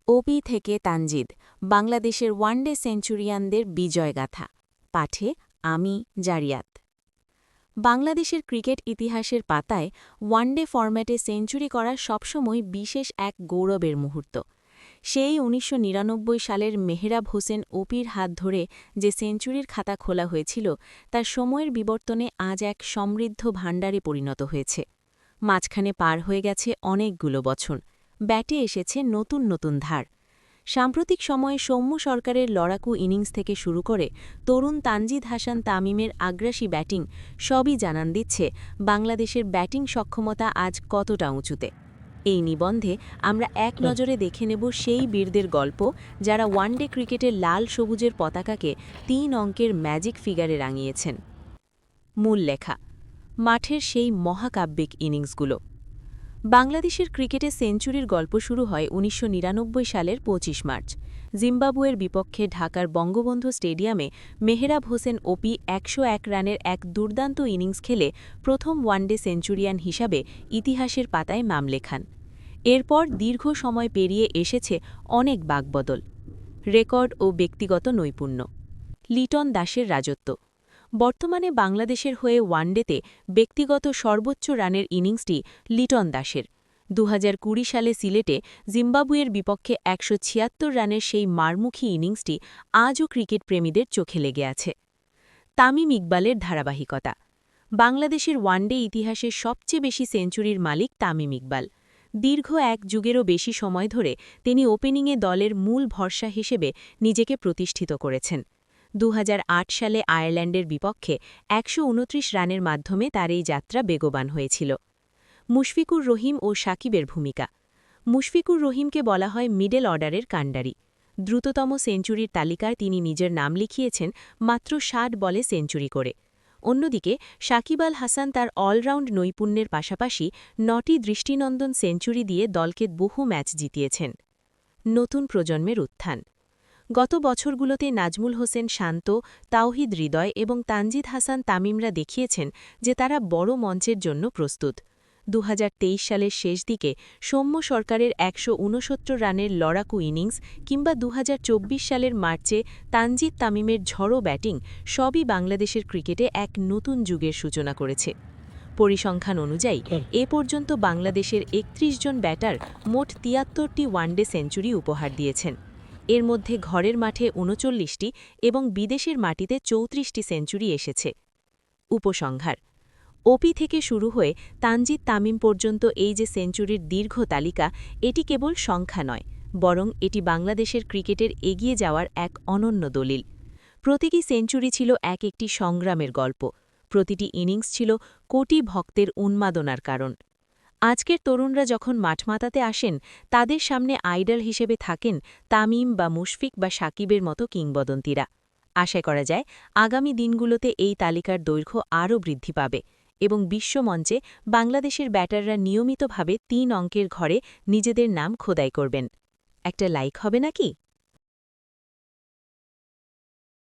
ওপি থেকে তানজিদ, বাংলাদেশের ওয়ানডে সেঞ্চুরিয়ানদের বিজয়গাথা। পাঠে আমি জারিয়াত। বাংলাদেশের ক্রিকেট ইতিহাসের পাতায় ওয়ানডে ফরম্যাটে সেঞ্চুরি করা সবসময় বিশেষ এক গৌরবের মুহূর্ত। সেই ১৯৯৯ সালের মেহরাব হোসেন ওপির হাত ধরে যে সেঞ্চুরির খাতা খোলা হয়েছিল, তার সময়ের বিবর্তনে আজ এক সমৃদ্ধ ভাণ্ডারে পরিণত হয়েছে। মাঝখানে পার হয়ে গেছে অনেকগুলো বছর, ব্যাটে এসেছে নতুন নতুন ধার। সাম্প্রতিক সময়ে সৌম্য সরকারের লড়াকু ইনিংস থেকে শুরু করে তরুণ তানজিদ হাসান তামিমের আগ্রাসী ব্যাটিং সবই জানান দিচ্ছে বাংলাদেশের ব্যাটিং সক্ষমতা আজ কতটা উঁচুতে। এই নিবন্ধে আমরা এক নজরে দেখে নেব সেই বীরদের গল্প, যারা ওয়ানডে ক্রিকেটের লাল সবুজের পতাকাকে ৩ অঙ্কের ম্যাজিক ফিগারে রাঙিয়েছেন। মূল লেখা। মাঠের সেই মহাকাব্যিক ইনিংসগুলো। বাংলাদেশের ক্রিকেটে সেঞ্চুরির গল্প শুরু হয় ১৯৯৯ সালের ২৫ মার্চ। জিম্বাবুয়ের বিপক্ষে ঢাকার বঙ্গবন্ধু স্টেডিয়ামে মেহরাব হোসেন ওপি ১০১ রানের এক দুর্দান্ত ইনিংস খেলে প্রথম ওয়ানডে সেঞ্চুরিয়ান হিসাবে ইতিহাসের পাতায় নাম লেখান। এরপর দীর্ঘ সময় পেরিয়ে এসেছে অনেক বাকবদল, রেকর্ড ও ব্যক্তিগত নৈপুণ্য। লিটন দাসের রাজত্ব। বর্তমানে বাংলাদেশের হয়ে ওয়ানডেতে ব্যক্তিগত সর্বোচ্চ রানের ইনিংসটি লিটন দাসের। ২০২০ সালে সিলেটে জিম্বাবুয়ের বিপক্ষে ১৭৬ রানের সেই মারমুখী ইনিংসটি আজও ক্রিকেট প্রেমীদের চোখে লেগে আছে। তামিম ইকবালের ধারাবাহিকতা। বাংলাদেশের ওয়ানডে ইতিহাসে সবচেয়ে বেশি সেঞ্চুরির মালিক তামিম ইকবাল। দীর্ঘ এক যুগেরও বেশি সময় ধরে তিনি ওপেনিংয়ে দলের মূল ভরসা হিসেবে নিজেকে প্রতিষ্ঠিত করেছেন। ২০০৮ সালে আয়ারল্যান্ডের বিপক্ষে ১২৯ রানের মাধ্যমে তার এই যাত্রা বেগবান হয়েছিল। মুশফিকুর রহিম ও সাকিবের ভূমিকা। মুশফিকুর রহিমকে বলা হয় মিডল অর্ডারের কাণ্ডারি। দ্রুততম সেঞ্চুরির তালিকায় তিনি নিজের নাম লিখিয়েছেন মাত্র ৬০ বলে সেঞ্চুরি করে। অন্যদিকে সাকিব আল হাসান তার অলরাউন্ড নৈপুণ্যের পাশাপাশি ৯টি দৃষ্টিনন্দন সেঞ্চুরি দিয়ে দলকে বহু ম্যাচ জিতিয়েছেন। নতুন প্রজন্মের উত্থান। গত বছরগুলোতে নাজমুল হোসেন শান্ত, তাওহিদ হৃদয় এবং তানজিদ হাসান তামিমরা দেখিয়েছেন যে তারা বড় মঞ্চের জন্য প্রস্তুত। ২০২৩ সালের শেষ দিকে সৌম্য সরকারের ১৬৯ রানের লড়াকু ইনিংস কিংবা ২০২৪ সালের মার্চে তানজিদ তামিমের ঝড়ো ব্যাটিং সবই বাংলাদেশের ক্রিকেটে এক নতুন যুগের সূচনা করেছে। পরিসংখ্যান অনুযায়ী এ পর্যন্ত বাংলাদেশের ৩১ জন ব্যাটার মোট ৭৩টি ওয়ানডে সেঞ্চুরি উপহার দিয়েছেন। এর মধ্যে ঘরের মাঠে ৩৯টি এবং বিদেশের মাটিতে ৩৪টি সেঞ্চুরি এসেছে। উপসংহার। ওপি থেকে শুরু হয়ে তানজিদ তামিম পর্যন্ত এই যে সেঞ্চুরির দীর্ঘ তালিকা, এটি কেবল সংখ্যা নয়, বরং এটি বাংলাদেশের ক্রিকেটের এগিয়ে যাওয়ার এক অনন্য দলিল। প্রতিটি সেঞ্চুরি ছিল এক একটি সংগ্রামের গল্প, প্রতিটি ইনিংস ছিল কোটি ভক্তের উন্মাদনার কারণ। আজকের তরুণরা যখন মাঠ মাতাতে আসেন, তাদের সামনে আইডল হিসেবে থাকেন তামিম বা মুশফিক বা সাকিবের মতো কিংবদন্তিরা। আশা করা যায় আগামী দিনগুলোতে এই তালিকার দৈর্ঘ্য আরও বৃদ্ধি পাবে এবং বিশ্বমঞ্চে বাংলাদেশের ব্যাটাররা নিয়মিতভাবে ৩ অঙ্কের ঘরে নিজেদের নাম খোদাই করবেন। একটা লাইক হবে নাকি?